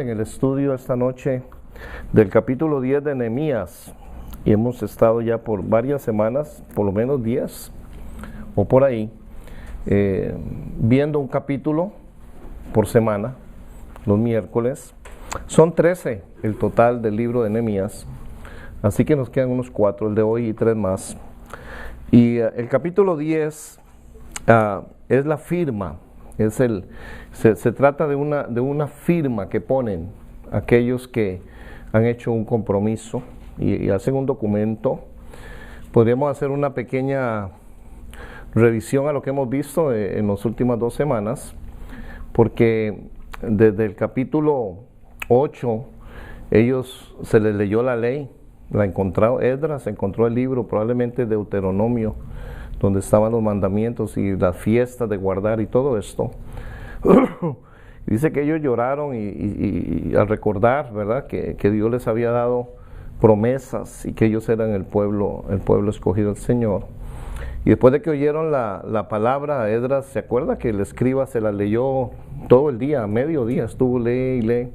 En el estudio esta noche del capítulo 10 de Nehemías, y hemos estado ya por varias semanas, por lo menos 10 o por ahí, viendo un capítulo por semana, los miércoles. Son 13 el total del libro de Nehemías, así que nos quedan unos 4, el de hoy y 3 más. Y el capítulo 10 es la firma. Se trata de una firma que ponen aquellos que han hecho un compromiso y hacen un documento. Podríamos hacer una pequeña revisión a lo que hemos visto en las últimas 2 semanas, porque desde el capítulo 8 se les leyó la ley, Esdras encontró el libro, probablemente Deuteronomio, donde estaban los mandamientos y las fiestas de guardar y todo esto. Dice que ellos lloraron y al recordar, ¿verdad?, que Dios les había dado promesas y que ellos eran el pueblo escogido del Señor. Y después de que oyeron la palabra, Esdras, ¿se acuerda que el escriba se la leyó todo el día, a mediodía, estuvo lee y lee?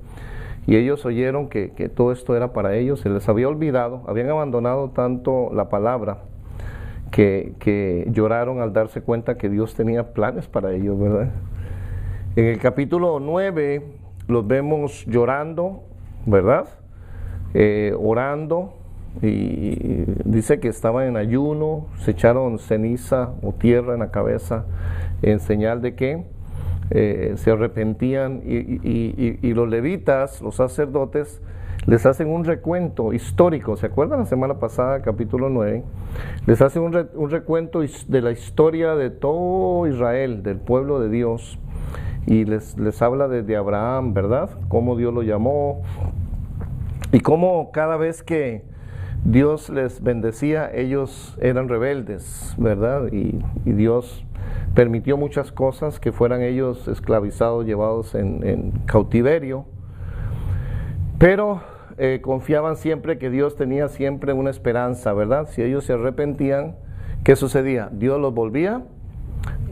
Y ellos oyeron que todo esto era para ellos, se les había olvidado, habían abandonado tanto la palabra, que lloraron al darse cuenta que Dios tenía planes para ellos, ¿verdad? En el capítulo 9 los vemos llorando, ¿verdad? Orando, y dice que estaban en ayuno, se echaron ceniza o tierra en la cabeza en señal de que se arrepentían, y los levitas, los sacerdotes, les hacen un recuento histórico. ¿Se acuerdan la semana pasada, capítulo 9? Les hacen un recuento de la historia de todo Israel, del pueblo de Dios, y les habla desde Abraham, ¿verdad? Cómo Dios lo llamó, y cómo cada vez que Dios les bendecía, ellos eran rebeldes, ¿verdad? Y Dios permitió muchas cosas, que fueran ellos esclavizados, llevados en cautiverio, pero confiaban siempre que Dios tenía siempre una esperanza, ¿verdad? Si ellos se arrepentían, ¿qué sucedía? Dios los volvía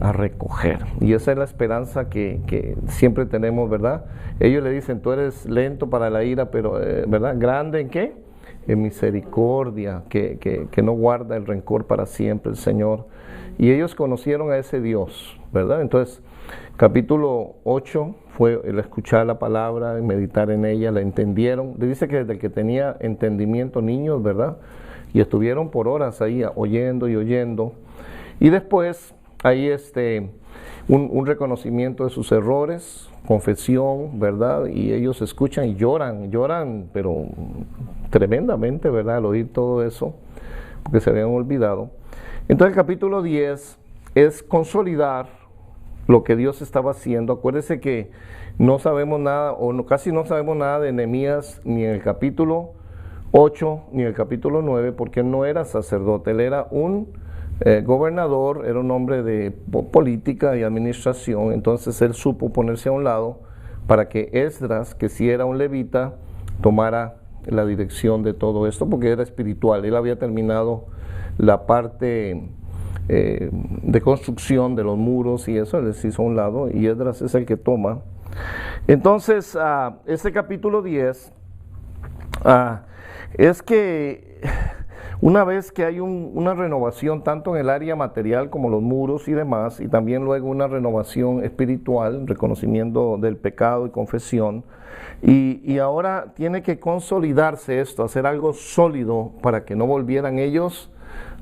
a recoger, y esa es la esperanza que siempre tenemos, ¿verdad? Ellos le dicen: tú eres lento para la ira, pero, ¿verdad? ¿Grande en qué? En misericordia, que no guarda el rencor para siempre, el Señor. Y ellos conocieron a ese Dios, ¿verdad? Entonces, capítulo 8 fue el escuchar la palabra, meditar en ella, la entendieron. Dice que desde el que tenía entendimiento, niños, ¿verdad? Y estuvieron por horas ahí oyendo y oyendo. Y después, ahí un reconocimiento de sus errores, confesión, ¿verdad? Y ellos escuchan y lloran, pero tremendamente, ¿verdad?, al oír todo eso, porque se habían olvidado. Entonces el capítulo 10 es consolidar lo que Dios estaba haciendo. Acuérdese que no sabemos nada, casi no sabemos nada de Nehemías, ni en el capítulo 8, ni en el capítulo 9, porque él no era sacerdote, él era un gobernador, era un hombre de política y administración. Entonces él supo ponerse a un lado para que Esdras, que sí era un levita, tomara la dirección de todo esto, porque era espiritual. Él había terminado la parte de construcción de los muros y eso, les hizo a un lado, y Esdras es el que toma. Entonces, este capítulo 10 es que una vez que hay una renovación tanto en el área material como los muros y demás, y también luego una renovación espiritual, reconocimiento del pecado y confesión, y ahora tiene que consolidarse esto, hacer algo sólido para que no volvieran ellos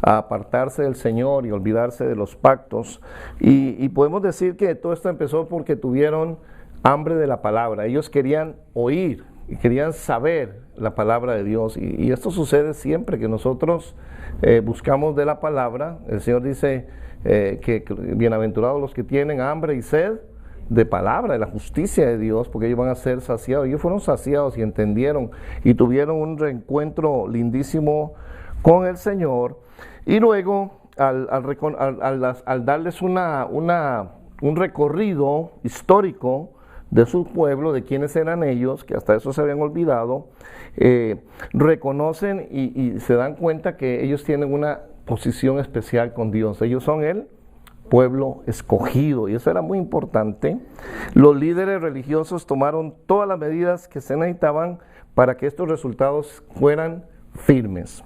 a apartarse del Señor y olvidarse de los pactos. Y podemos decir que todo esto empezó porque tuvieron hambre de la palabra. Ellos querían oír y querían saber la palabra de Dios, y esto sucede siempre que nosotros buscamos de la palabra. El Señor dice que bienaventurados los que tienen hambre y sed de palabra, de la justicia de Dios, porque ellos van a ser saciados. Ellos fueron saciados y entendieron y tuvieron un reencuentro lindísimo con el Señor. Y luego al darles un recorrido histórico de su pueblo, de quiénes eran ellos, que hasta eso se habían olvidado, reconocen y se dan cuenta que ellos tienen una posición especial con Dios. Ellos son el pueblo escogido, y eso era muy importante. Los líderes religiosos tomaron todas las medidas que se necesitaban para que estos resultados fueran firmes.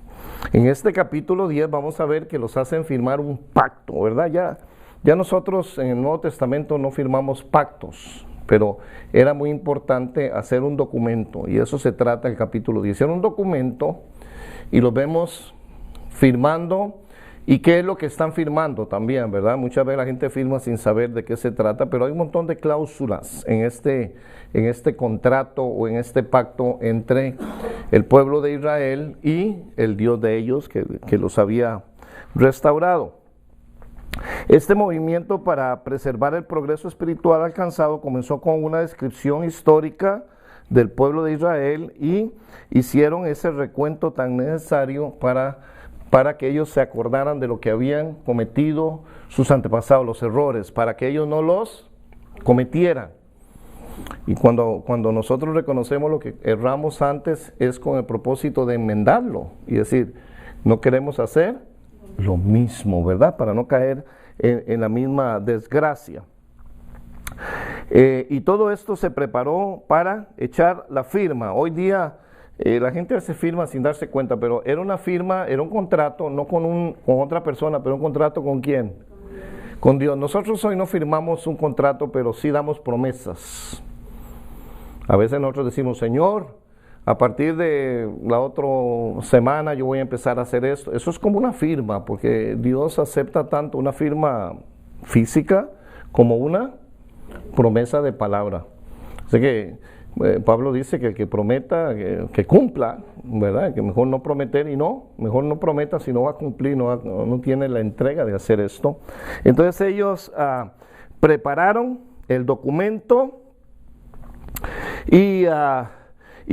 En este capítulo 10 vamos a ver que los hacen firmar un pacto, ¿verdad? Ya nosotros en el Nuevo Testamento no firmamos pactos, pero era muy importante hacer un documento, y eso se trata el capítulo 10. Era un documento y lo vemos firmando. ¿Y qué es lo que están firmando también, verdad? Muchas veces la gente firma sin saber de qué se trata, pero hay un montón de cláusulas en este contrato o en este pacto entre el pueblo de Israel y el Dios de ellos que los había restaurado. Este movimiento para preservar el progreso espiritual alcanzado comenzó con una descripción histórica del pueblo de Israel y hicieron ese recuento tan necesario para que ellos se acordaran de lo que habían cometido sus antepasados, los errores, para que ellos no los cometieran. Y cuando nosotros reconocemos lo que erramos antes, es con el propósito de enmendarlo y decir, no queremos hacer lo mismo, ¿verdad? Para no caer en la misma desgracia. Y todo esto se preparó para echar la firma. Hoy día la gente hace firma sin darse cuenta, pero era una firma, era un contrato, no con otra persona, pero un contrato ¿con quién? Con Dios. Nosotros hoy no firmamos un contrato, pero sí damos promesas. A veces nosotros decimos, Señor, a partir de la otra semana yo voy a empezar a hacer esto. Eso es como una firma, porque Dios acepta tanto una firma física como una promesa de palabra. Así que Pablo dice que el que prometa, que cumpla, ¿verdad? Que mejor no prometer mejor no prometa si no va a cumplir, no tiene la entrega de hacer esto. Entonces ellos prepararon el documento y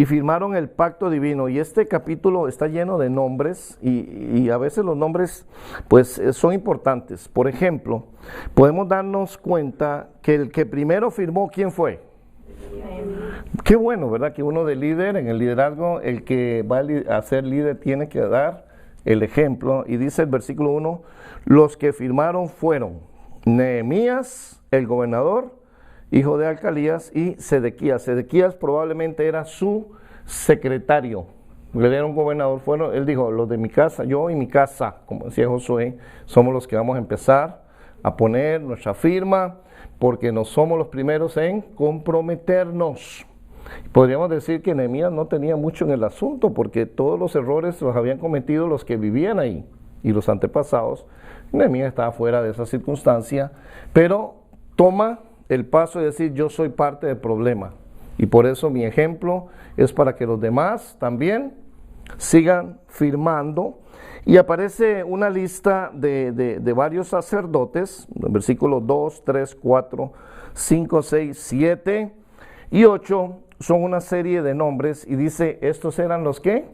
firmaron el pacto divino. Y este capítulo está lleno de nombres y a veces los nombres pues son importantes. Por ejemplo, podemos darnos cuenta que el que primero firmó, ¿quién fue? Qué bueno, ¿verdad? Que uno de líder, en el liderazgo, el que va a ser líder tiene que dar el ejemplo. Y dice el versículo 1, los que firmaron fueron Nehemías, el gobernador, hijo de Alcalías, y Sedequías. Sedequías probablemente era su secretario. Le dieron gobernador, él dijo, los de mi casa, yo y mi casa, como decía Josué, somos los que vamos a empezar a poner nuestra firma, porque no somos los primeros en comprometernos. Podríamos decir que Nehemías no tenía mucho en el asunto, porque todos los errores los habían cometido los que vivían ahí y los antepasados. Nehemías estaba fuera de esa circunstancia, pero toma el paso de decir, yo soy parte del problema, y por eso mi ejemplo es para que los demás también sigan firmando. Y aparece una lista de varios sacerdotes, versículos 2, 3, 4, 5, 6, 7 y 8, son una serie de nombres, y dice, ¿estos eran los qué?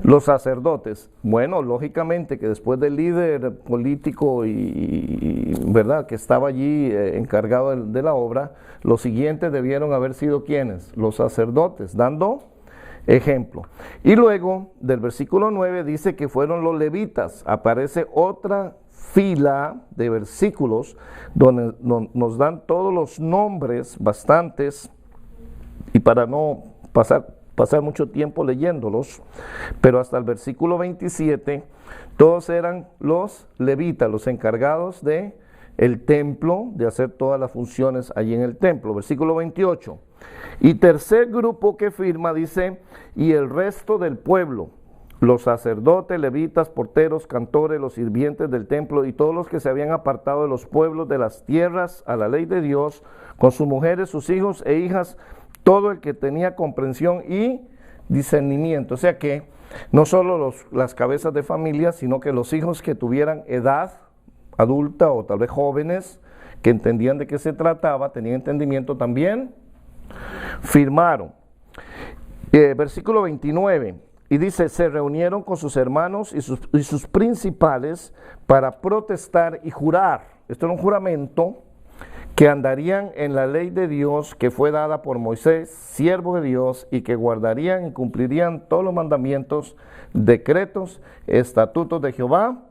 Los sacerdotes. Bueno, lógicamente que después del líder político y verdad, que estaba allí encargado de la obra, los siguientes debieron haber sido ¿quiénes? Los sacerdotes, dando ejemplo. Y luego del versículo 9 dice que fueron los levitas. Aparece otra fila de versículos donde nos dan todos los nombres, bastantes, y para no pasar mucho tiempo leyéndolos, pero hasta el versículo 27 todos eran los levitas, los encargados de el templo, de hacer todas las funciones allí en el templo. Versículo 28. Y tercer grupo que firma dice, y el resto del pueblo, los sacerdotes, levitas, porteros, cantores, los sirvientes del templo y todos los que se habían apartado de los pueblos de las tierras a la ley de Dios, con sus mujeres, sus hijos e hijas, todo el que tenía comprensión y discernimiento. O sea que no solo las cabezas de familia, sino que los hijos que tuvieran edad adulta o tal vez jóvenes, que entendían de qué se trataba, tenían entendimiento también, firmaron. Versículo 29, y dice, se reunieron con sus hermanos y sus principales para protestar y jurar. Esto era un juramento, que andarían en la ley de Dios que fue dada por Moisés, siervo de Dios, y que guardarían y cumplirían todos los mandamientos, decretos, estatutos de Jehová,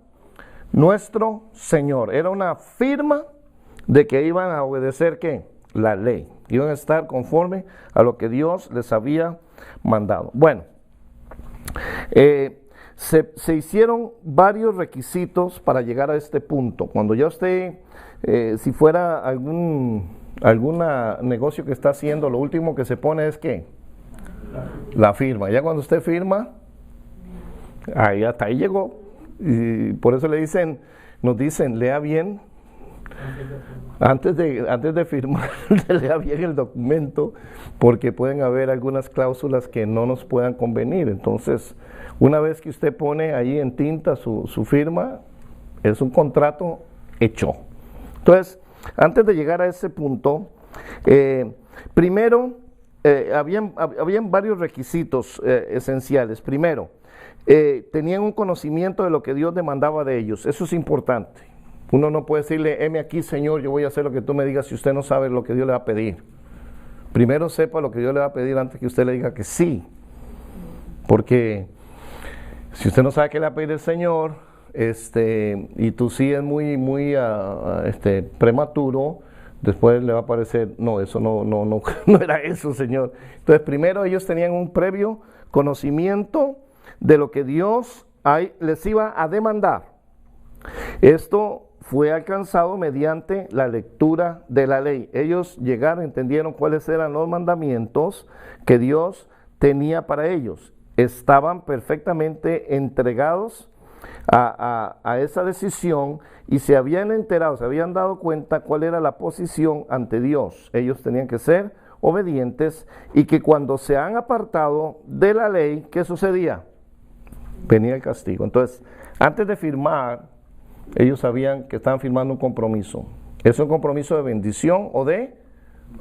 nuestro Señor. Era una firma de que iban a obedecer ¿qué? La ley. Iban a estar conforme a lo que Dios les había mandado. Bueno, se hicieron varios requisitos para llegar a este punto. Cuando ya usted, si fuera algún negocio que está haciendo, lo último que se pone es ¿qué? La firma. Ya cuando usted firma, ahí hasta ahí llegó. Y por eso nos dicen, lea bien. Antes de firmar, lea bien el documento, porque pueden haber algunas cláusulas que no nos puedan convenir. Entonces, una vez que usted pone ahí en tinta su firma, es un contrato hecho. Entonces, antes de llegar a ese punto, primero, habían varios requisitos esenciales. Primero, tenían un conocimiento de lo que Dios demandaba de ellos. Eso es importante. Uno no puede decirle, heme aquí, Señor, yo voy a hacer lo que tú me digas si usted no sabe lo que Dios le va a pedir. Primero sepa lo que Dios le va a pedir antes que usted le diga que sí. Porque si usted no sabe qué le va a pedir el Señor, y tu sí es muy prematuro, después le va a parecer, no, eso no era eso, Señor. Entonces, primero ellos tenían un previo conocimiento de lo que Dios les iba a demandar. Esto fue alcanzado mediante la lectura de la ley. Ellos llegaron, entendieron cuáles eran los mandamientos que Dios tenía para ellos. Estaban perfectamente entregados a esa decisión y se habían enterado, se habían dado cuenta cuál era la posición ante Dios. Ellos tenían que ser obedientes y que cuando se han apartado de la ley, ¿qué sucedía? Venía el castigo. Entonces, antes de firmar, ellos sabían que estaban firmando un compromiso. ¿Es un compromiso de bendición o de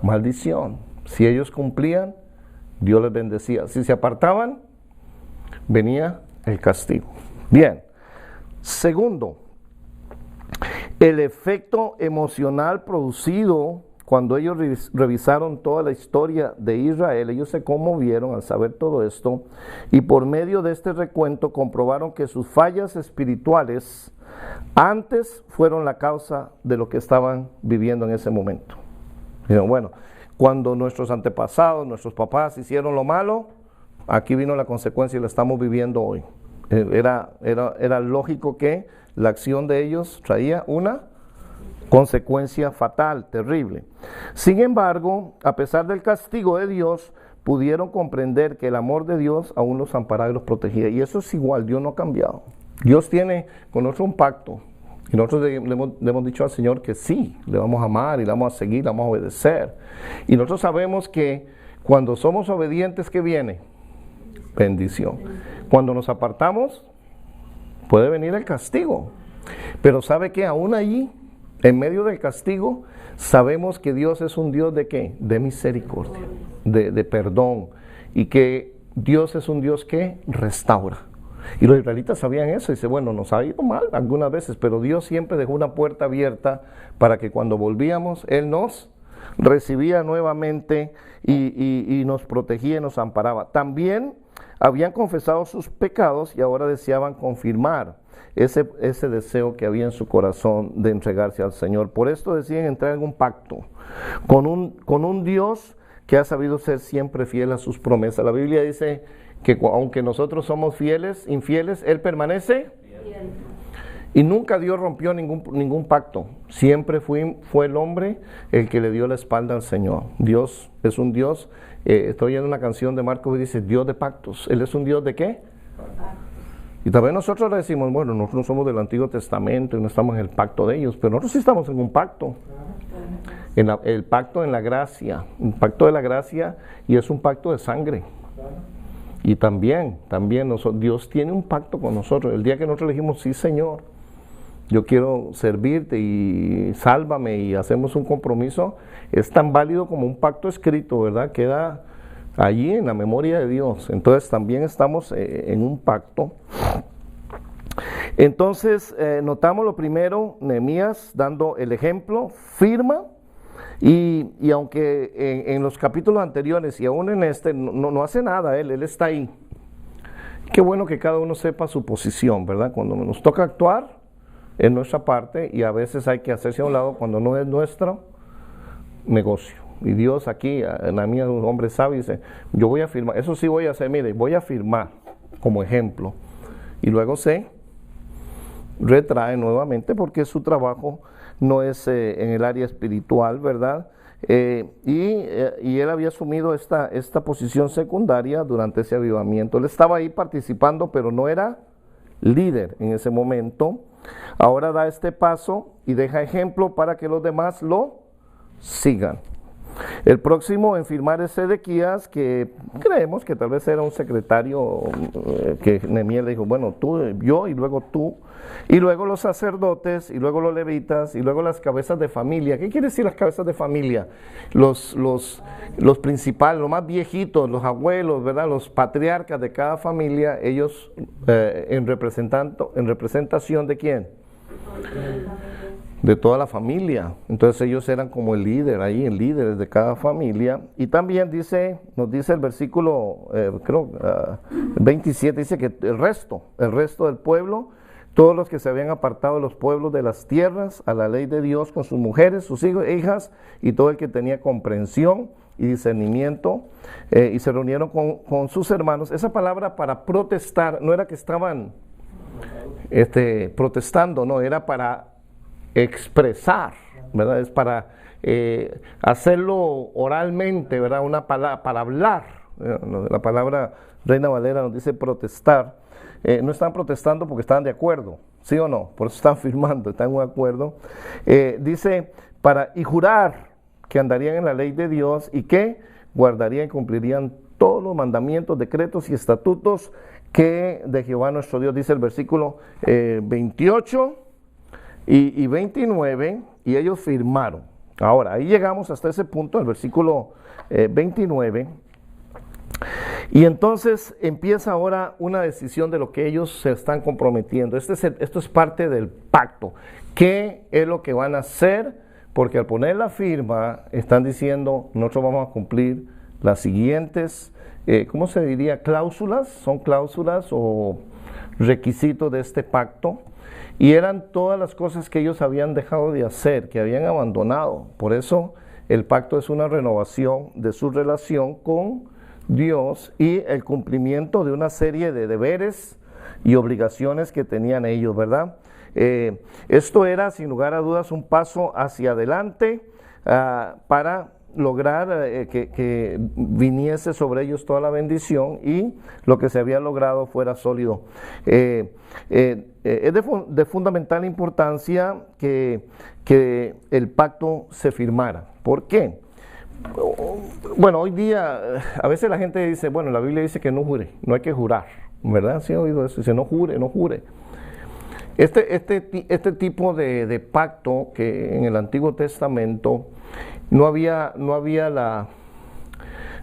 maldición? Si ellos cumplían, Dios les bendecía. Si se apartaban, venía el castigo. Bien. Segundo, el efecto emocional producido cuando ellos revisaron toda la historia de Israel. Ellos se conmovieron al saber todo esto y por medio de este recuento comprobaron que sus fallas espirituales antes fueron la causa de lo que estaban viviendo en ese momento. Dijeron, bueno, cuando nuestros antepasados, nuestros papás hicieron lo malo, aquí vino la consecuencia y la estamos viviendo hoy. Era lógico que la acción de ellos traía una consecuencia fatal, terrible. Sin embargo, a pesar del castigo de Dios, pudieron comprender que el amor de Dios aún los amparaba y los protegía. Y eso es igual, Dios no ha cambiado. Dios tiene con nosotros un pacto. Y nosotros le hemos dicho al Señor que sí, le vamos a amar y le vamos a seguir, le vamos a obedecer. Y nosotros sabemos que cuando somos obedientes, ¿qué viene? Bendición. Cuando nos apartamos, puede venir el castigo. Pero ¿sabe qué? Aún allí, en medio del castigo, sabemos que Dios es un Dios ¿de qué? De misericordia, de perdón. Y que Dios es un Dios que restaura. Y los israelitas sabían eso, y dice, bueno, nos ha ido mal algunas veces, pero Dios siempre dejó una puerta abierta para que cuando volvíamos, Él nos recibía nuevamente y nos protegía y nos amparaba. También habían confesado sus pecados y ahora deseaban confirmar ese deseo que había en su corazón de entregarse al Señor. Por esto deciden entrar en un pacto con un Dios que ha sabido ser siempre fiel a sus promesas. La Biblia dice que aunque nosotros somos infieles, Él permanece fiel. Y nunca Dios rompió ningún pacto. Siempre fue el hombre el que le dio la espalda al Señor. Dios es un Dios, estoy en una canción de Marcos y dice, Dios de pactos. Él es un Dios ¿de qué? Y también nosotros le decimos, bueno, nosotros no somos del Antiguo Testamento y no estamos en el pacto de ellos, pero nosotros sí estamos en un pacto. El pacto en la gracia, un pacto de la gracia, y es un pacto de sangre. Y también Dios tiene un pacto con nosotros. El día que nosotros le dijimos, sí Señor, yo quiero servirte y sálvame, y hacemos un compromiso, es tan válido como un pacto escrito, ¿verdad? Queda allí en la memoria de Dios. Entonces también estamos en un pacto. Entonces notamos lo primero, Nehemías dando el ejemplo, firma. Y aunque en los capítulos anteriores y aún en este no hace nada, él está ahí. Qué bueno que cada uno sepa su posición, ¿verdad? Cuando nos toca actuar, es nuestra parte y a veces hay que hacerse a un lado cuando no es nuestro negocio. Y Dios aquí, en la mía, un hombre sabio, dice, yo voy a firmar, eso sí voy a hacer, mire, voy a firmar como ejemplo. Y luego se retrae nuevamente porque su trabajo no es en el área espiritual, ¿verdad? Y él había asumido esta posición secundaria durante ese avivamiento. Él estaba ahí participando, pero no era líder en ese momento. Ahora da este paso y deja ejemplo para que los demás lo sigan. El próximo en firmar es Sedequías, que creemos que tal vez era un secretario que Nehemías le dijo, bueno, tú, yo y luego tú, y luego los sacerdotes, y luego los levitas, y luego las cabezas de familia. ¿Qué quiere decir las cabezas de familia? Los principales, los más viejitos, los abuelos, ¿verdad? Los patriarcas de cada familia, ellos en representación ¿de quién? De toda la familia. Entonces ellos eran como el líder ahí, el líder de cada familia. Y también nos dice el versículo 27, dice que el resto del pueblo, todos los que se habían apartado de los pueblos de las tierras a la ley de Dios con sus mujeres, sus hijos e hijas, y todo el que tenía comprensión y discernimiento, y se reunieron con sus hermanos. Esa palabra para protestar no era que estaban protestando, no, era para expresar, ¿verdad? Es para hacerlo oralmente, ¿verdad? Para hablar. La palabra Reina Valera nos dice protestar. No están protestando porque estaban de acuerdo, ¿sí o no? Por eso están firmando, están en un acuerdo. Dice, y jurar que andarían en la ley de Dios y que guardarían y cumplirían todos los mandamientos, decretos y estatutos que de Jehová nuestro Dios, dice el versículo 28 y 29, y ellos firmaron. Ahora, ahí llegamos hasta ese punto, el versículo 29, y entonces empieza ahora una decisión de lo que ellos se están comprometiendo. Esto es parte del pacto. ¿Qué es lo que van a hacer? Porque al poner la firma, están diciendo, nosotros vamos a cumplir las siguientes, ¿cómo se diría? Cláusulas, son cláusulas o requisitos de este pacto. Y eran todas las cosas que ellos habían dejado de hacer, que habían abandonado. Por eso el pacto es una renovación de su relación con Dios y el cumplimiento de una serie de deberes y obligaciones que tenían ellos, ¿verdad? Esto era, sin lugar a dudas, un paso hacia adelante para lograr que viniese sobre ellos toda la bendición y lo que se había logrado fuera sólido. Es de fundamental importancia que el pacto se firmara. ¿Por qué? Bueno, hoy día a veces la gente dice, bueno, la Biblia dice que no jure, no hay que jurar, ¿verdad? ¿Sí he oído eso? Dice, no jure, no jure. Este tipo de pacto que en el Antiguo Testamento no había la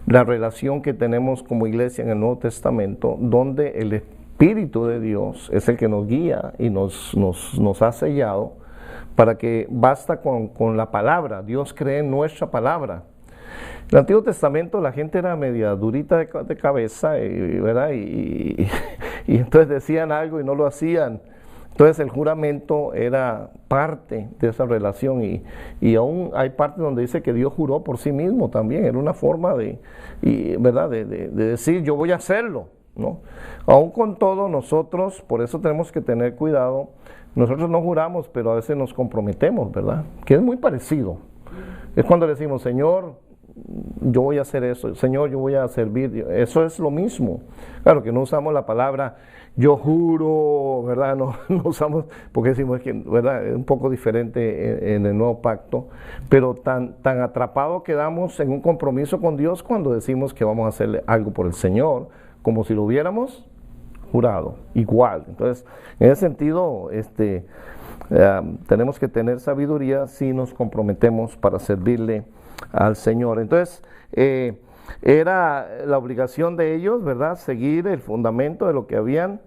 relación que tenemos como iglesia en el Nuevo Testamento, donde el Espíritu de Dios es el que nos guía y nos ha sellado para que basta con la palabra. Dios cree en nuestra palabra. En el Antiguo Testamento la gente era media durita de cabeza, ¿verdad? Y entonces decían algo y no lo hacían. Entonces el juramento era parte de esa relación y aún hay partes donde dice que Dios juró por sí mismo también. Era una forma ¿verdad? de decir yo voy a hacerlo, ¿no? Aún con todo nosotros, por eso tenemos que tener cuidado, nosotros no juramos, pero a veces nos comprometemos, ¿verdad? Que es muy parecido. Es cuando decimos, Señor, yo voy a hacer eso, Señor, yo voy a servir. Eso es lo mismo. Claro que no usamos la palabra yo juro, ¿verdad? No usamos, porque decimos que, ¿verdad? Es un poco diferente en el nuevo pacto, pero tan atrapados quedamos en un compromiso con Dios cuando decimos que vamos a hacerle algo por el Señor, como si lo hubiéramos jurado, igual. Entonces, en ese sentido, tenemos que tener sabiduría si nos comprometemos para servirle al Señor. Entonces, era la obligación de ellos, ¿verdad? Seguir el fundamento de lo que habían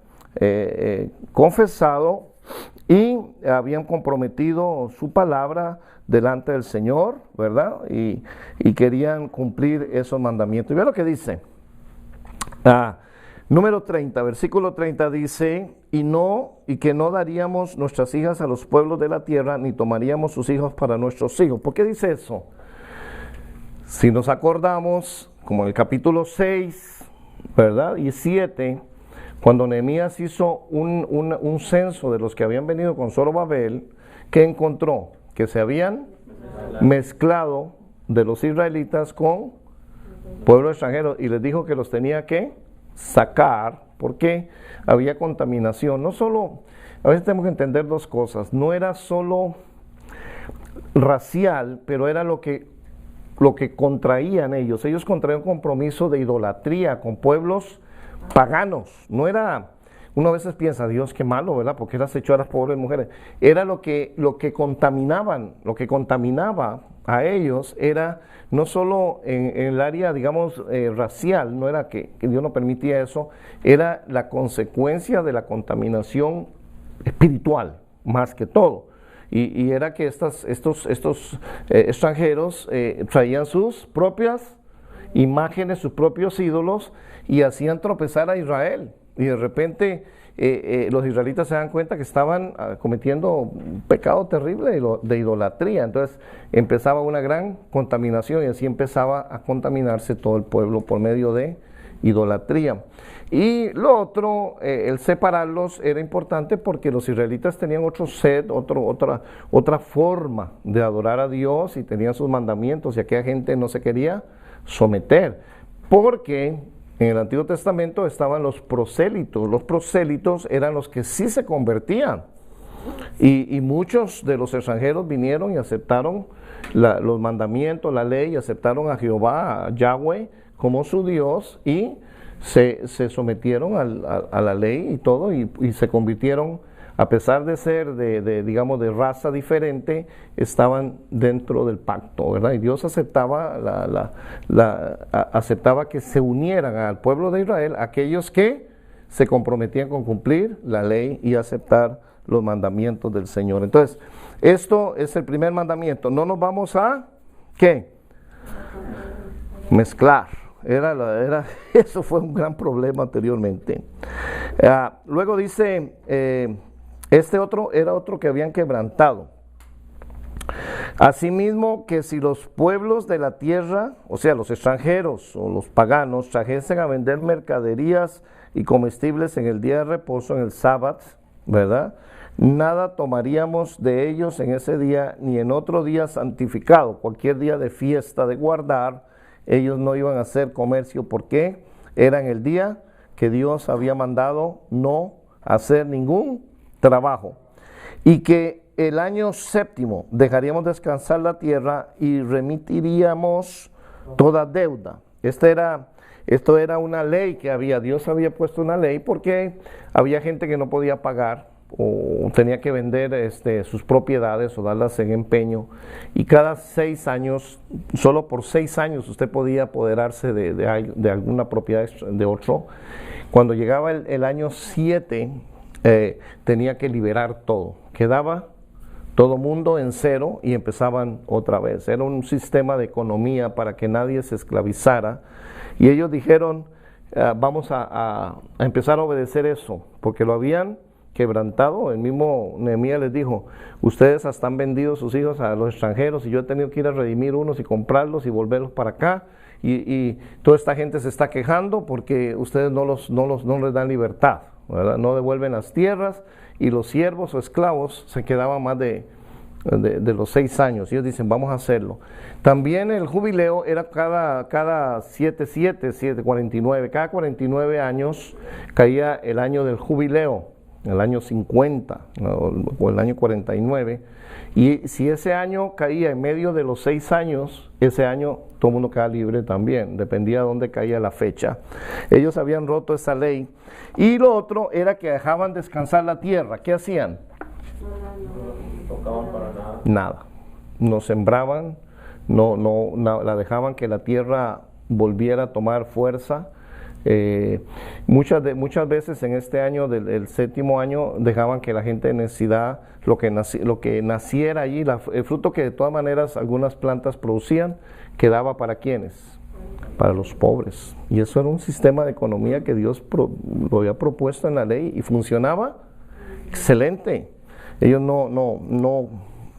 confesado y habían comprometido su palabra delante del Señor, ¿verdad? Y querían cumplir esos mandamientos. Y vea lo que dice. Número 30, versículo 30 dice, y que no daríamos nuestras hijas a los pueblos de la tierra, ni tomaríamos sus hijos para nuestros hijos. ¿Por qué dice eso? Si nos acordamos, como en el capítulo 6, ¿verdad? Y 7, cuando Nehemías hizo un censo de los que habían venido con Zorobabel, ¿qué encontró? Que se habían mezclado de los israelitas con pueblos extranjeros, y les dijo que los tenía que sacar, porque había contaminación. No solo, a veces tenemos que entender dos cosas, no era solo racial, pero era lo que contraían ellos contraían un compromiso de idolatría con pueblos paganos. No era, uno a veces piensa, Dios, qué malo, ¿verdad? Porque las echó a las pobres mujeres. Era lo que contaminaban, lo que contaminaba a ellos era no solo en el área, digamos, racial, no era que Dios no permitía eso, era la consecuencia de la contaminación espiritual, más que todo. Y era que estos extranjeros traían sus propias imágenes, sus propios ídolos, y hacían tropezar a Israel. Y de repente los israelitas se dan cuenta que estaban cometiendo un pecado terrible de idolatría. Entonces empezaba una gran contaminación, y así empezaba a contaminarse todo el pueblo por medio de idolatría. Y lo otro, el separarlos era importante porque los israelitas tenían otro set, otra forma de adorar a Dios, y tenían sus mandamientos, y aquella gente no se quería someter, porque en el Antiguo Testamento estaban los prosélitos. Los prosélitos eran los que sí se convertían, y muchos de los extranjeros vinieron y aceptaron los mandamientos, la ley, aceptaron a Jehová, a Yahweh como su Dios, y se sometieron a la ley y todo, y se convirtieron, a pesar de ser digamos, de raza diferente, estaban dentro del pacto, ¿verdad? Y Dios aceptaba aceptaba que se unieran al pueblo de Israel aquellos que se comprometían con cumplir la ley y aceptar los mandamientos del Señor. Entonces, esto es el primer mandamiento. No nos vamos a, ¿qué? Mezclar. Eso fue un gran problema anteriormente. Luego dice, este otro era otro que habían quebrantado. Asimismo, que si los pueblos de la tierra, o sea, los extranjeros o los paganos, trajesen a vender mercaderías y comestibles en el día de reposo, en el sábado, ¿verdad? Nada tomaríamos de ellos en ese día, ni en otro día santificado, cualquier día de fiesta, de guardar. Ellos no iban a hacer comercio porque era en el día que Dios había mandado no hacer ningún trabajo. Y que el año séptimo dejaríamos descansar la tierra y remitiríamos toda deuda. Esto era una ley que Dios había puesto una ley porque había gente que no podía pagar o tenía que vender sus propiedades o darlas en empeño, y cada 6 años, solo por 6 años usted podía apoderarse de alguna propiedad de otro. Cuando llegaba el año 7 tenía que liberar todo, quedaba todo mundo en cero y empezaban otra vez. Era un sistema de economía para que nadie se esclavizara, y ellos dijeron, vamos a empezar a obedecer eso, porque lo habían quebrantado. El mismo Nehemías les dijo, ustedes hasta han vendido sus hijos a los extranjeros, y yo he tenido que ir a redimir unos y comprarlos y volverlos para acá, y toda esta gente se está quejando porque ustedes no les dan libertad, ¿verdad? No devuelven las tierras, y los siervos o esclavos se quedaban más de los 6 años. Ellos dicen, vamos a hacerlo. También el jubileo era cada 49, cada 49 años caía el año del jubileo, el año 50 o el año 49, y si ese año caía en medio de los 6 años, ese año todo el mundo quedaba libre también, dependía de dónde caía la fecha. Ellos habían roto esa ley. Y lo otro era que dejaban descansar la tierra. ¿Qué hacían? No tocaban para nada. Nada, no sembraban, no la dejaban que la tierra volviera a tomar fuerza. Muchas veces en este año del séptimo año dejaban que la gente de necesidad, lo que naciera allí, el fruto que de todas maneras algunas plantas producían, quedaba para ¿quiénes? para los pobres. Y eso era un sistema de economía que Dios lo había propuesto en la ley y funcionaba excelente. Ellos no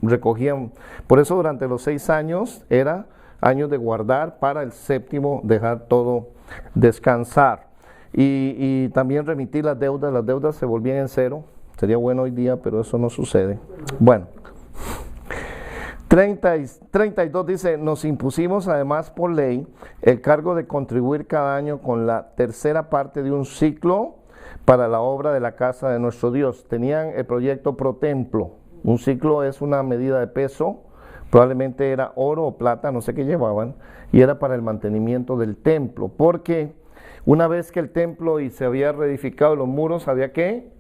recogían. Por eso durante los 6 años era años de guardar, para el 7º dejar todo descansar. Y también remitir las deudas se volvían en 0. Sería bueno hoy día, pero eso no sucede. Bueno. 32 dice, nos impusimos además por ley el cargo de contribuir cada año con la 3ª parte de un ciclo para la obra de la casa de nuestro Dios. Tenían el proyecto pro templo. Un ciclo es una medida de peso, probablemente era oro o plata, no sé qué llevaban, y era para el mantenimiento del templo, porque una vez que el templo y se había reedificado los muros, había que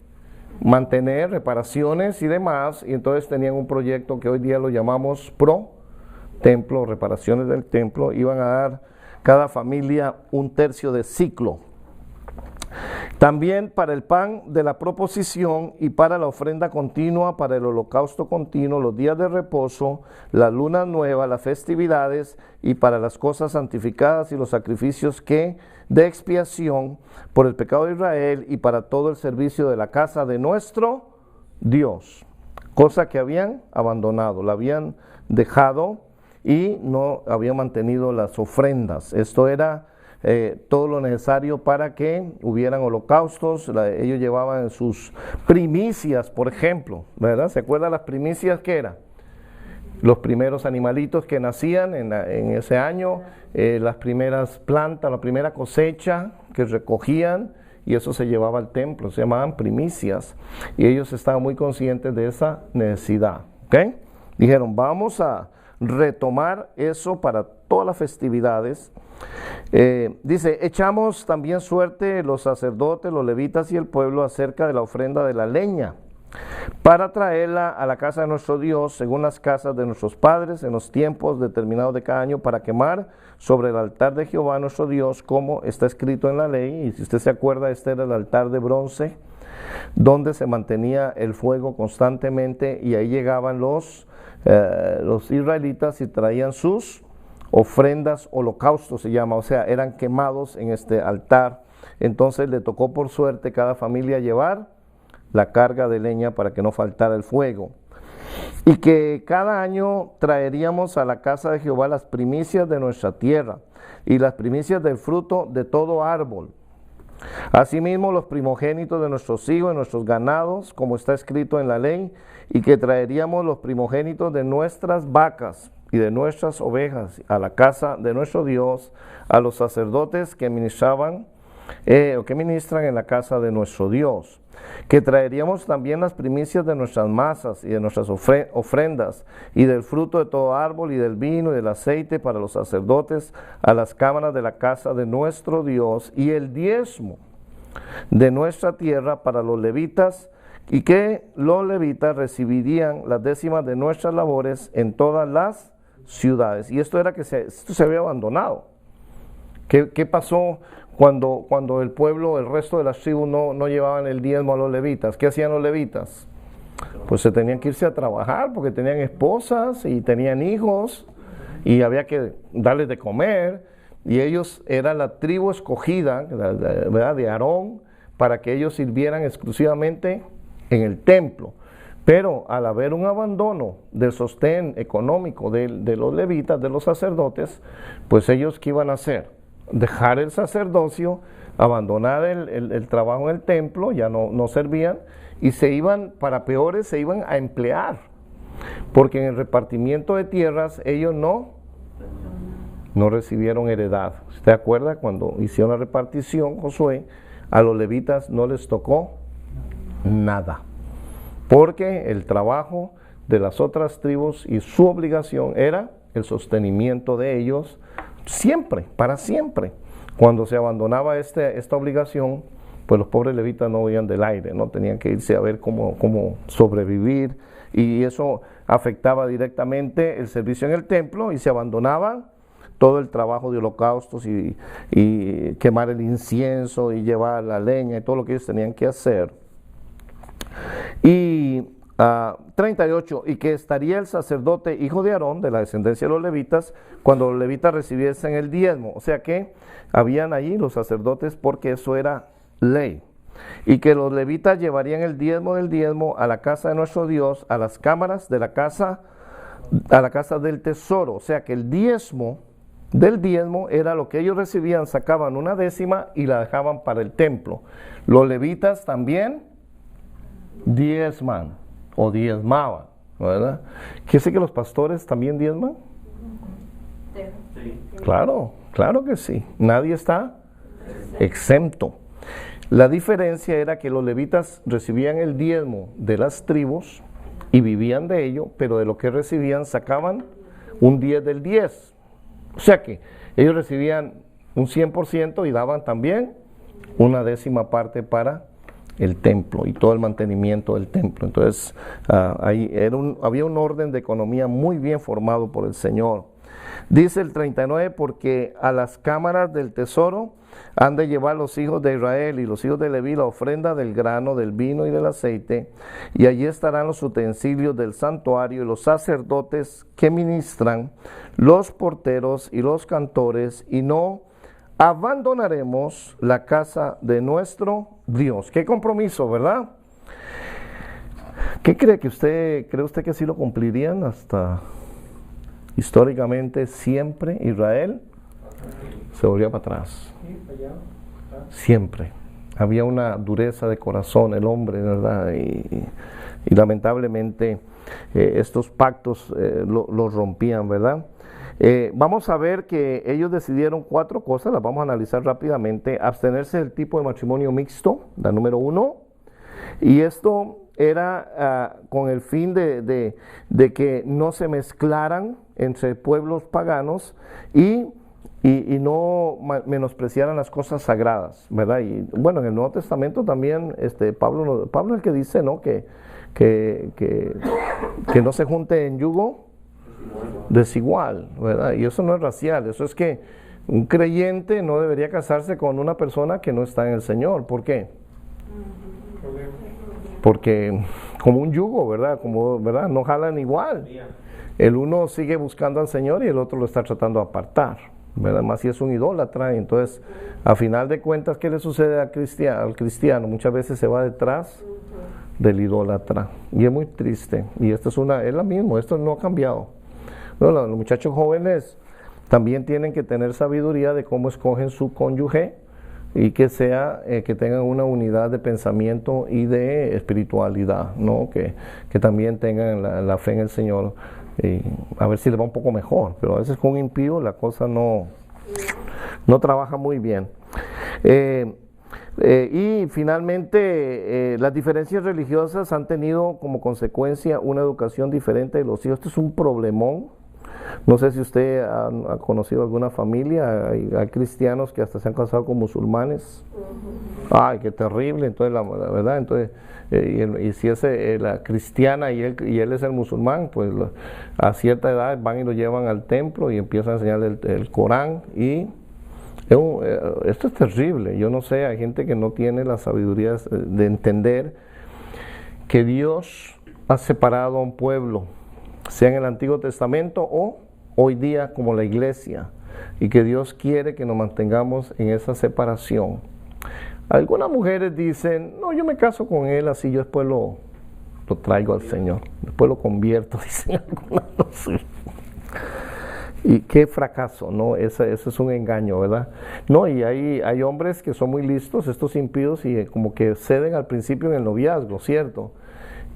mantener reparaciones y demás, y entonces tenían un proyecto que hoy día lo llamamos pro templo, reparaciones del templo. Iban a dar cada familia 1/3 de ciclo. También para el pan de la proposición y para la ofrenda continua, para el holocausto continuo, los días de reposo, las lunas nuevas, las festividades, y para las cosas santificadas y los sacrificios de expiación por el pecado de Israel, y para todo el servicio de la casa de nuestro Dios. Cosa que habían abandonado, la habían dejado y no habían mantenido las ofrendas. Esto era todo lo necesario para que hubieran holocaustos. Ellos llevaban sus primicias, por ejemplo, ¿verdad? ¿Se acuerdan las primicias que eran? Los primeros animalitos que nacían en ese año, las primeras plantas, la primera cosecha que recogían, y eso se llevaba al templo, se llamaban primicias, y ellos estaban muy conscientes de esa necesidad, ¿ok? Dijeron, vamos a retomar eso para todas las festividades. Dice, echamos también suerte los sacerdotes, los levitas y el pueblo acerca de la ofrenda de la leña, para traerla a la casa de nuestro Dios, según las casas de nuestros padres, en los tiempos determinados de cada año, para quemar sobre el altar de Jehová nuestro Dios, como está escrito en la ley. Y si usted se acuerda, este era el altar de bronce, donde se mantenía el fuego constantemente, y ahí llegaban los israelitas y traían sus ofrendas, holocaustos se llama, o sea, eran quemados en este altar. Entonces le tocó por suerte cada familia llevar la carga de leña para que no faltara el fuego. Y que cada año traeríamos a la casa de Jehová las primicias de nuestra tierra y las primicias del fruto de todo árbol. Asimismo los primogénitos de nuestros hijos y nuestros ganados, como está escrito en la ley, y que traeríamos los primogénitos de nuestras vacas y de nuestras ovejas a la casa de nuestro Dios, a los sacerdotes que ministran en la casa de nuestro Dios. Que traeríamos también las primicias de nuestras masas y de nuestras ofrendas, y del fruto de todo árbol, y del vino y del aceite para los sacerdotes a las cámaras de la casa de nuestro Dios, y el diezmo de nuestra tierra para los levitas, y que los levitas recibirían las décimas de nuestras labores en todas las ciudades. Y esto era que esto se había abandonado. ¿Qué pasó cuando el pueblo, el resto de las tribus no llevaban el diezmo a los levitas? ¿Qué hacían los levitas? Pues se tenían que irse a trabajar porque tenían esposas y tenían hijos y había que darles de comer, y ellos eran la tribu escogida, ¿verdad?, de Aarón, para que ellos sirvieran exclusivamente en el templo. Pero al haber un abandono del sostén económico de los levitas, de los sacerdotes, pues ellos ¿qué iban a hacer? Dejar el sacerdocio, abandonar el trabajo en el templo, ya no servían, y se iban, para peores, se iban a emplear, porque en el repartimiento de tierras ellos no recibieron heredad. ¿Usted acuerda cuando hicieron la repartición, Josué? A los levitas no les tocó nada, porque el trabajo de las otras tribus y su obligación era el sostenimiento de ellos siempre, para siempre. Cuando se abandonaba esta obligación, pues los pobres levitas no veían del aire, ¿no? Tenían que irse a ver cómo sobrevivir, y eso afectaba directamente el servicio en el templo, y se abandonaba todo el trabajo de holocaustos y quemar el incienso y llevar la leña y todo lo que ellos tenían que hacer. Y 38, y que estaría el sacerdote hijo de Aarón, de la descendencia de los levitas, cuando los levitas recibiesen el diezmo. O sea que habían allí los sacerdotes porque eso era ley. Y que los levitas llevarían el diezmo del diezmo a la casa de nuestro Dios, a las cámaras de la casa, a la casa del tesoro. O sea que el diezmo del diezmo era lo que ellos recibían, sacaban una décima y la dejaban para el templo. Los levitas también diezman o diezmaban, ¿verdad? ¿Quiere decir que los pastores también diezman? Sí. Claro, claro que sí. Nadie está exento. La diferencia era que los levitas recibían el diezmo de las tribus y vivían de ello, pero de lo que recibían sacaban un 10 del 10. O sea que ellos recibían un 100% y daban también una décima parte para el templo y todo el mantenimiento del templo. Entonces, ahí había un orden de economía muy bien formado por el Señor. Dice el 39, porque a las cámaras del tesoro han de llevar los hijos de Israel y los hijos de Leví la ofrenda del grano, del vino y del aceite, y allí estarán los utensilios del santuario y los sacerdotes que ministran, los porteros y los cantores, y no abandonaremos la casa de nuestro Dios. Qué compromiso, ¿verdad? ¿Qué cree usted que sí lo cumplirían hasta históricamente siempre Israel se volvía para atrás? Siempre. Había una dureza de corazón el hombre, ¿verdad? Y lamentablemente estos pactos los rompían, ¿verdad? Vamos a ver que ellos decidieron 4 cosas, las vamos a analizar rápidamente. Abstenerse del tipo de matrimonio mixto, la número 1, y esto era con el fin de que no se mezclaran entre pueblos paganos y no menospreciaran las cosas sagradas, ¿verdad? Y bueno, en el Nuevo Testamento también Pablo es el que dice, ¿no? que no se junte en yugo desigual, ¿verdad? Y eso no es racial, eso es que un creyente no debería casarse con una persona que no está en el Señor. ¿Por qué? Porque como un yugo, ¿verdad? ¿Verdad? No jalan igual. El uno sigue buscando al Señor y el otro lo está tratando de apartar, ¿verdad? Más si es un idólatra. Entonces, a final de cuentas, ¿qué le sucede al cristiano? Muchas veces se va detrás del idólatra y es muy triste. Y esto es la misma, esto no ha cambiado. Bueno, los muchachos jóvenes también tienen que tener sabiduría de cómo escogen su cónyuge y que tengan una unidad de pensamiento y de espiritualidad, ¿no? Que también tengan la fe en el Señor, y a ver si les va un poco mejor, pero a veces con un impío la cosa no trabaja muy bien. Y finalmente, las diferencias religiosas han tenido como consecuencia una educación diferente de los hijos. Esto es un problemón. No sé si usted ha conocido alguna familia, hay cristianos que hasta se han casado con musulmanes. Ay, qué terrible. Entonces, la verdad, entonces, y si es la cristiana y él es el musulmán, pues a cierta edad van y lo llevan al templo y empiezan a enseñarle el Corán y esto es terrible. Yo no sé, hay gente que no tiene la sabiduría de entender que Dios ha separado a un pueblo, sea en el Antiguo Testamento o hoy día como la iglesia, y que Dios quiere que nos mantengamos en esa separación. Algunas mujeres dicen, no, yo me caso con él, así yo después lo traigo al Señor, después lo convierto, dicen algunas. Y qué fracaso, ¿no? Eso es un engaño, ¿verdad? No, y hay hombres que son muy listos, estos impíos, y como que ceden al principio en el noviazgo, ¿cierto?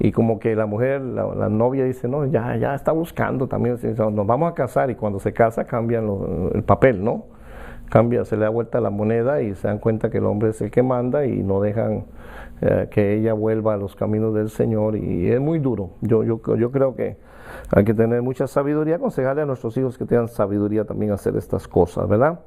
Y como que la mujer, la novia dice, no, ya está buscando también, nos vamos a casar, y cuando se casa cambian el papel, ¿no? Se le da vuelta la moneda y se dan cuenta que el hombre es el que manda y no dejan que ella vuelva a los caminos del Señor, y es muy duro. Yo creo que hay que tener mucha sabiduría, aconsejarle a nuestros hijos que tengan sabiduría también a hacer estas cosas, ¿verdad?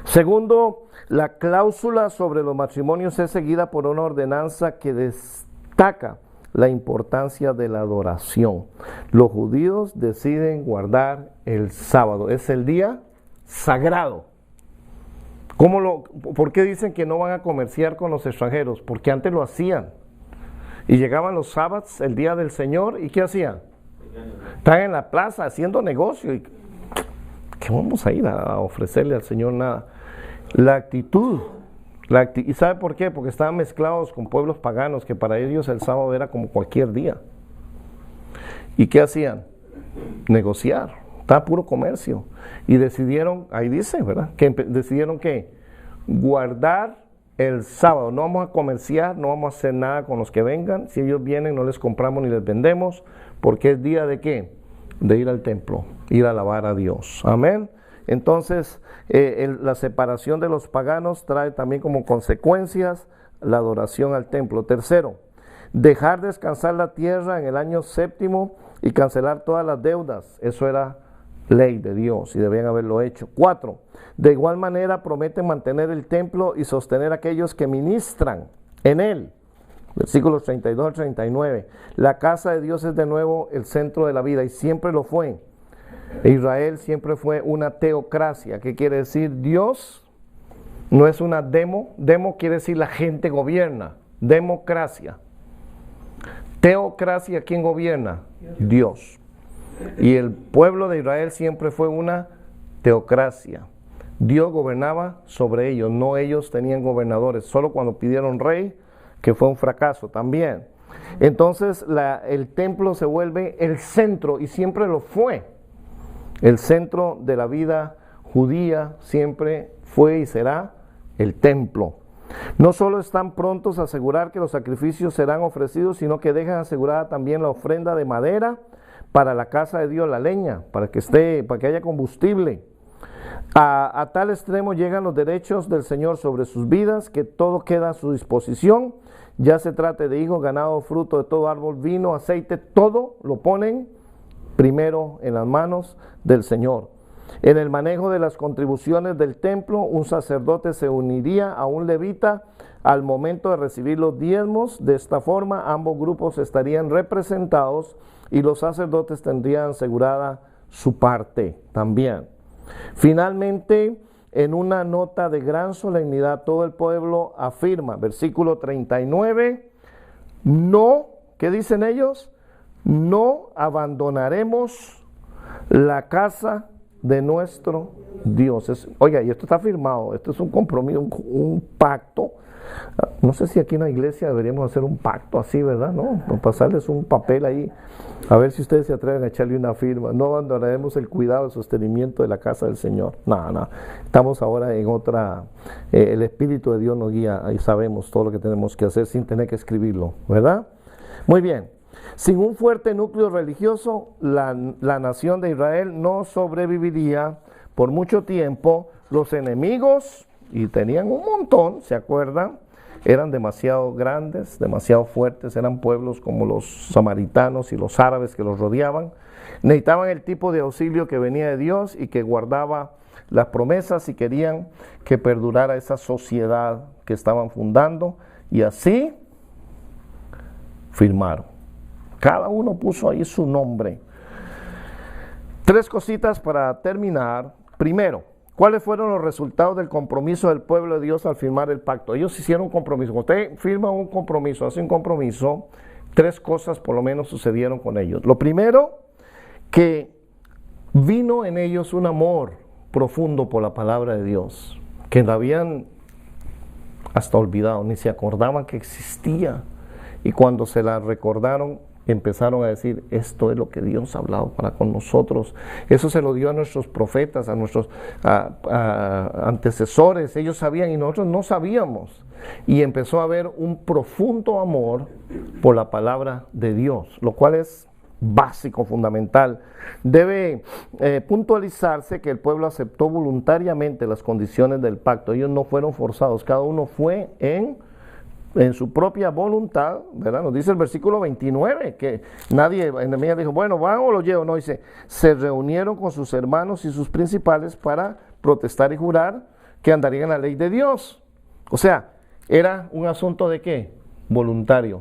Segundo, la cláusula sobre los matrimonios es seguida por una ordenanza que destaca la importancia de la adoración. Los judíos deciden guardar el sábado, es el día sagrado. ¿Por qué dicen que no van a comerciar con los extranjeros? Porque antes lo hacían. Y llegaban los sábados, el día del Señor, ¿y qué hacían? Estaban en la plaza haciendo negocio. Y, ¿qué vamos a ir a ofrecerle al Señor? Nada. La actitud. ¿Y sabe por qué? Porque estaban mezclados con pueblos paganos, que para ellos el sábado era como cualquier día. ¿Y qué hacían? Negociar. Estaba puro comercio. Y decidieron, ahí dice, ¿verdad? Que decidieron que guardar el sábado. No vamos a comerciar, no vamos a hacer nada con los que vengan. Si ellos vienen, no les compramos ni les vendemos, porque es día de ¿qué? De ir al templo, ir a alabar a Dios. Amén. Entonces, la separación de los paganos trae también como consecuencias la adoración al templo. Tercero, dejar descansar la tierra en el año séptimo y cancelar todas las deudas. Eso era ley de Dios y debían haberlo hecho. 4. De igual manera prometen mantener el templo y sostener a aquellos que ministran en él. Versículos 32 al 39. La casa de Dios es de nuevo el centro de la vida y siempre lo fue. Israel siempre fue una teocracia. ¿Qué quiere decir? Dios no es una demo. Demo quiere decir la gente gobierna. Democracia. Teocracia, ¿quién gobierna? Dios. Y el pueblo de Israel siempre fue una teocracia. Dios gobernaba sobre ellos, no ellos tenían gobernadores. Solo cuando pidieron rey, que fue un fracaso también. Entonces el templo se vuelve el centro, y siempre lo fue. El centro de la vida judía siempre fue y será el templo. No solo están prontos a asegurar que los sacrificios serán ofrecidos, sino que dejan asegurada también la ofrenda de madera para la casa de Dios, la leña, para que haya combustible. A tal extremo llegan los derechos del Señor sobre sus vidas, que todo queda a su disposición. Ya se trate de hijos, ganado, fruto de todo árbol, vino, aceite, todo lo ponen primero en las manos del Señor. En el manejo de las contribuciones del templo, un sacerdote se uniría a un levita al momento de recibir los diezmos. De esta forma, ambos grupos estarían representados y los sacerdotes tendrían asegurada su parte también. Finalmente, en una nota de gran solemnidad, todo el pueblo afirma, versículo 39, no, ¿qué dicen ellos? No abandonaremos la casa de nuestro Dios. Oiga, y esto está firmado, esto es un compromiso, un pacto. No sé si aquí en la iglesia deberíamos hacer un pacto así, ¿verdad? ¿No? Pasarles un papel ahí, a ver si ustedes se atreven a echarle una firma. No abandonaremos el cuidado, el sostenimiento de la casa del Señor. No. Estamos ahora en otra, el Espíritu de Dios nos guía y sabemos todo lo que tenemos que hacer sin tener que escribirlo, ¿verdad? Muy bien. Sin un fuerte núcleo religioso, la nación de Israel no sobreviviría por mucho tiempo. Los enemigos, y tenían un montón, ¿se acuerdan? Eran demasiado grandes, demasiado fuertes, eran pueblos como los samaritanos y los árabes que los rodeaban. Necesitaban el tipo de auxilio que venía de Dios y que guardaba las promesas, y querían que perdurara esa sociedad que estaban fundando, y así firmaron. Cada uno puso ahí su nombre. 3 cositas para terminar. Primero, ¿cuáles fueron los resultados del compromiso del pueblo de Dios al firmar el pacto? Ellos hicieron un compromiso. Cuando usted firma un compromiso, hace un compromiso, 3 cosas por lo menos sucedieron con ellos. Lo primero, que vino en ellos un amor profundo por la palabra de Dios, que la habían hasta olvidado, ni se acordaban que existía. Y cuando se la recordaron, empezaron a decir, esto es lo que Dios ha hablado para con nosotros. Eso se lo dio a nuestros profetas, a nuestros antecesores. Ellos sabían y nosotros no sabíamos. Y empezó a haber un profundo amor por la palabra de Dios, lo cual es básico, fundamental. Debe puntualizarse que el pueblo aceptó voluntariamente las condiciones del pacto. Ellos no fueron forzados, cada uno fue en su propia voluntad, ¿verdad? Nos dice el versículo 29, que nadie, Nehemías dijo, bueno, ¿van o lo llevo? No, dice, se reunieron con sus hermanos y sus principales para protestar y jurar que andarían en la ley de Dios. O sea, era un asunto de ¿qué? Voluntario.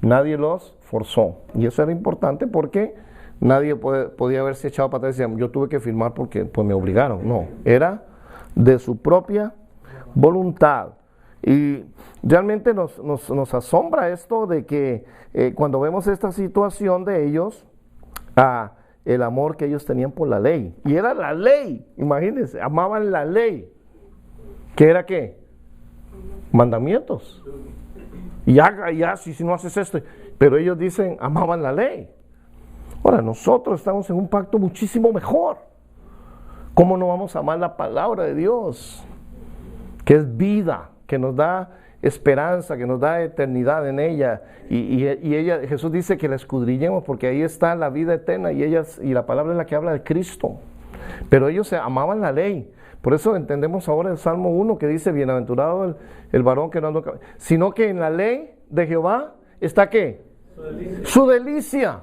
Nadie los forzó. Y eso era importante porque nadie podía haberse echado para atrás y decir, yo tuve que firmar porque pues me obligaron. No, era de su propia voluntad. Y realmente nos asombra esto de que cuando vemos esta situación de ellos, el amor que ellos tenían por la ley. Y era la ley, imagínense, amaban la ley. ¿Qué era qué? Mandamientos. Y haga, si no haces esto. Pero ellos dicen, amaban la ley. Ahora, nosotros estamos en un pacto muchísimo mejor. ¿Cómo no vamos a amar la palabra de Dios? Que es vida, que nos da esperanza, que nos da eternidad en ella. Y Jesús dice que la escudriñemos porque ahí está la vida eterna y la palabra es la que habla de Cristo. Pero ellos amaban la ley. Por eso entendemos ahora el Salmo 1 que dice, bienaventurado el varón que no anda, sino que en la ley de Jehová está ¿qué? Su delicia.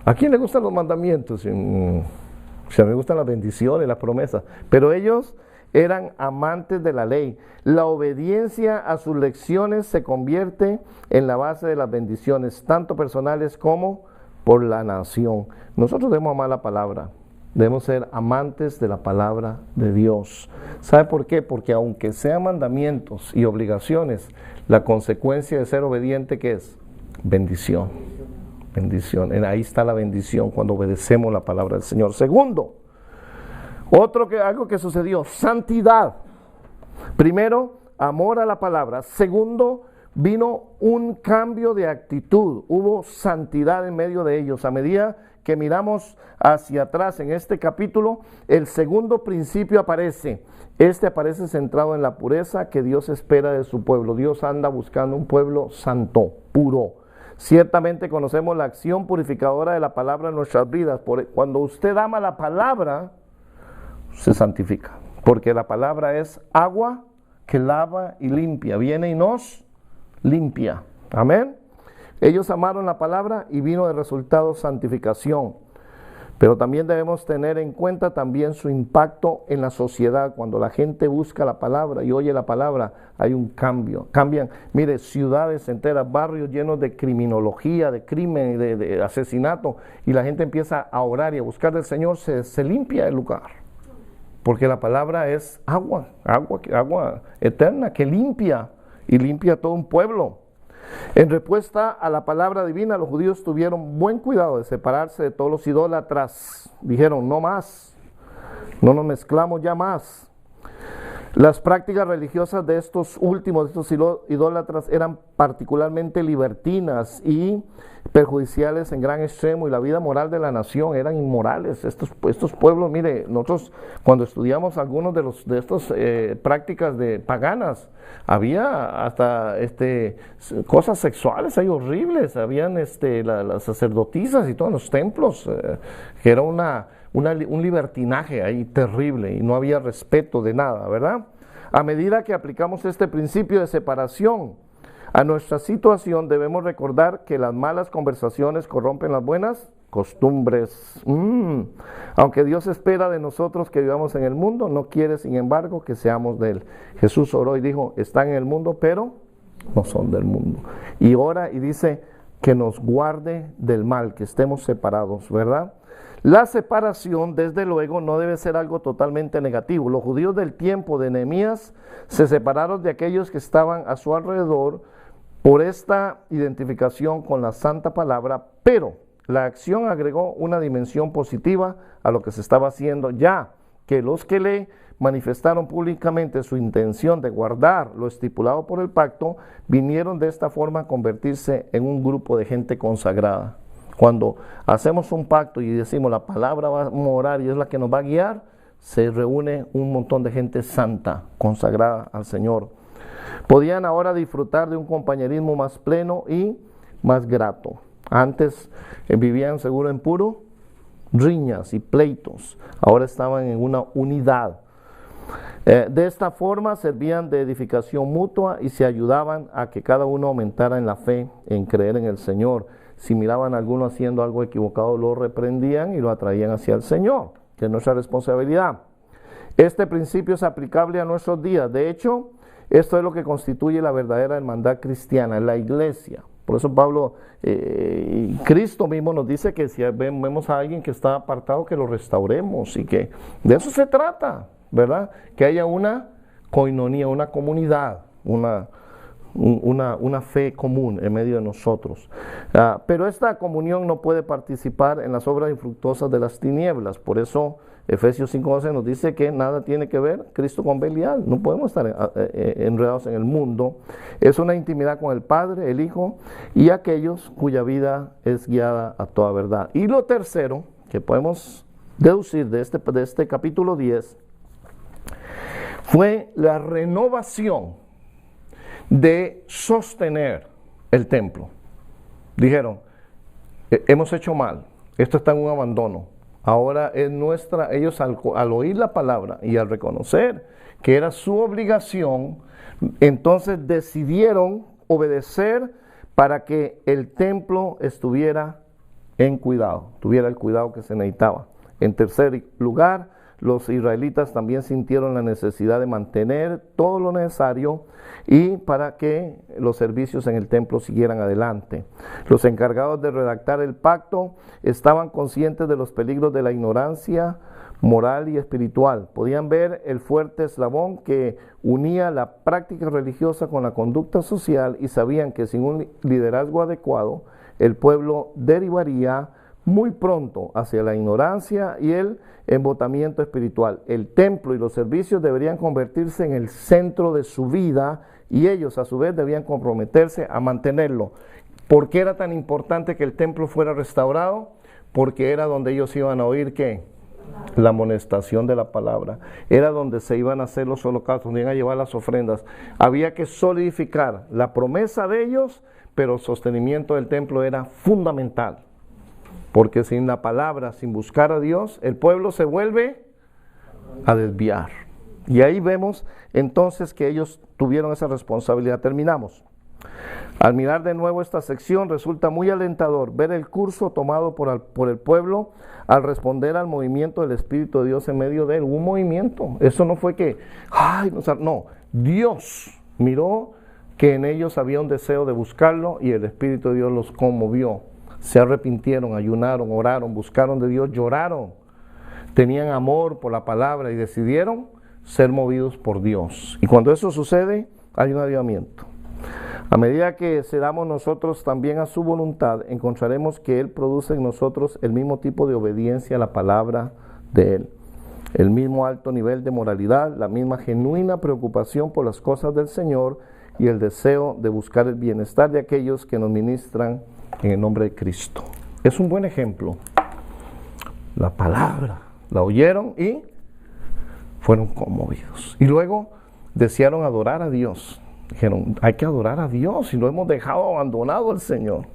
¿A quién le gustan los mandamientos? O sea, me gustan las bendiciones, las promesas. Pero ellos eran amantes de la ley. La obediencia a sus lecciones se convierte en la base de las bendiciones, tanto personales como por la nación. Nosotros debemos amar la palabra. Debemos ser amantes de la palabra de Dios. ¿Sabe por qué? Porque aunque sean mandamientos y obligaciones, la consecuencia de ser obediente, ¿qué es? Bendición. Bendición. Ahí está la bendición cuando obedecemos la palabra del Señor. Segundo, algo que sucedió, santidad. Primero, amor a la palabra. Segundo, vino un cambio de actitud. Hubo santidad en medio de ellos. A medida que miramos hacia atrás en este capítulo, el segundo principio aparece. Este aparece centrado en la pureza que Dios espera de su pueblo. Dios anda buscando un pueblo santo, puro. Ciertamente conocemos la acción purificadora de la palabra en nuestras vidas. Cuando usted ama la palabra, se santifica. Porque la palabra es agua que lava y limpia. Viene y nos limpia. Amén. Ellos amaron la palabra y vino de resultado santificación. Pero también debemos tener en cuenta también su impacto en la sociedad. Cuando la gente busca la palabra y oye la palabra, hay un cambio. Cambian, mire, ciudades enteras, barrios llenos de criminología, de crimen, de asesinato. Y la gente empieza a orar y a buscar del Señor, se limpia el lugar. Porque la palabra es agua eterna que limpia y limpia todo un pueblo. En respuesta a la palabra divina, los judíos tuvieron buen cuidado de separarse de todos los idólatras. Dijeron, no más, no nos mezclamos ya más. Las prácticas religiosas de estos idólatras eran particularmente libertinas y perjudiciales en gran extremo, y la vida moral de la nación eran inmorales. Estos pueblos, mire, nosotros cuando estudiamos algunos de estas prácticas paganas, había hasta cosas sexuales ahí horribles, habían las sacerdotisas y todos los templos, que era un libertinaje ahí terrible y no había respeto de nada, ¿verdad? A medida que aplicamos este principio de separación a nuestra situación, debemos recordar que las malas conversaciones corrompen las buenas costumbres. Aunque Dios espera de nosotros que vivamos en el mundo, no quiere, sin embargo, que seamos de Él. Jesús oró y dijo, están en el mundo, pero no son del mundo. Y ora y dice que nos guarde del mal, que estemos separados, ¿verdad? La separación, desde luego, no debe ser algo totalmente negativo. Los judíos del tiempo de Nehemías se separaron de aquellos que estaban a su alrededor por esta identificación con la santa palabra, pero la acción agregó una dimensión positiva a lo que se estaba haciendo, ya que los que le manifestaron públicamente su intención de guardar lo estipulado por el pacto, vinieron de esta forma a convertirse en un grupo de gente consagrada. Cuando hacemos un pacto y decimos la palabra va a morar y es la que nos va a guiar, se reúne un montón de gente santa, consagrada al Señor. Podían ahora disfrutar de un compañerismo más pleno y más grato. Antes vivían seguro en puro riñas y pleitos, ahora estaban en una unidad. De esta forma servían de edificación mutua y se ayudaban a que cada uno aumentara en la fe, en creer en el Señor. Si miraban a alguno haciendo algo equivocado, lo reprendían y lo atraían hacia el Señor, que es nuestra responsabilidad. Este principio es aplicable a nuestros días. De hecho, esto es lo que constituye la verdadera hermandad cristiana, la iglesia. Por eso Pablo, Cristo mismo nos dice que si vemos a alguien que está apartado, que lo restauremos, y que de eso se trata, ¿verdad? Que haya una coinonía, una comunidad, una fe común en medio de nosotros. Pero esta comunión no puede participar en las obras infructuosas de las tinieblas. Por eso Efesios 5:12 nos dice que nada tiene que ver Cristo con Belial. No podemos estar enredados en el mundo. Es una intimidad con el Padre, el Hijo y aquellos cuya vida es guiada a toda verdad. Y lo tercero que podemos deducir de este capítulo 10 fue la renovación de sostener el templo. Dijeron, hemos hecho mal, esto está en un abandono. Ahora es nuestra, ellos al oír la palabra y al reconocer que era su obligación, entonces decidieron obedecer para que el templo estuviera en cuidado, tuviera el cuidado que se necesitaba. En tercer lugar, los israelitas también sintieron la necesidad de mantener todo lo necesario y para que los servicios en el templo siguieran adelante. Los encargados de redactar el pacto estaban conscientes de los peligros de la ignorancia moral y espiritual. Podían ver el fuerte eslabón que unía la práctica religiosa con la conducta social y sabían que sin un liderazgo adecuado, el pueblo derivaría muy pronto hacia la ignorancia y el embotamiento espiritual. El templo y los servicios deberían convertirse en el centro de su vida y ellos a su vez debían comprometerse a mantenerlo. ¿Por qué era tan importante que el templo fuera restaurado? Porque era donde ellos iban a oír ¿qué? La amonestación de la palabra. Era donde se iban a hacer los holocaustos, donde iban a llevar las ofrendas. Había que solidificar la promesa de ellos, pero el sostenimiento del templo era fundamental. Porque sin la palabra, sin buscar a Dios, el pueblo se vuelve a desviar. Y ahí vemos entonces que ellos tuvieron esa responsabilidad. Terminamos. Al mirar de nuevo esta sección resulta muy alentador ver el curso tomado por el pueblo al responder al movimiento del Espíritu de Dios en medio de él. Hubo un movimiento. Eso no fue que, no. Dios miró que en ellos había un deseo de buscarlo y el Espíritu de Dios los conmovió. Se arrepintieron, ayunaron, oraron, buscaron de Dios, lloraron, tenían amor por la palabra y decidieron ser movidos por Dios. Y cuando eso sucede, hay un avivamiento. A medida que cedamos nosotros también a su voluntad, encontraremos que Él produce en nosotros el mismo tipo de obediencia a la palabra de Él, el mismo alto nivel de moralidad, la misma genuina preocupación por las cosas del Señor y el deseo de buscar el bienestar de aquellos que nos ministran en el nombre de Cristo. Es un buen ejemplo. La palabra, la oyeron y fueron conmovidos. Y luego desearon adorar a Dios. Dijeron, hay que adorar a Dios y lo hemos dejado abandonado al Señor.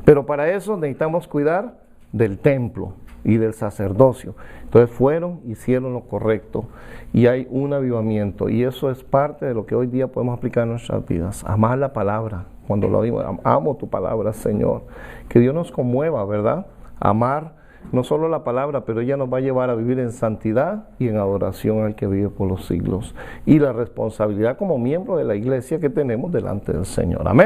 Pero para eso necesitamos cuidar del templo y del sacerdocio. Entonces fueron, hicieron lo correcto y hay un avivamiento. Y eso es parte de lo que hoy día podemos aplicar en nuestras vidas. Amar la palabra. Cuando lo digo, amo tu palabra, Señor. Que Dios nos conmueva, ¿verdad? Amar no solo la palabra, pero ella nos va a llevar a vivir en santidad y en adoración al que vive por los siglos. Y la responsabilidad como miembro de la iglesia que tenemos delante del Señor. Amén.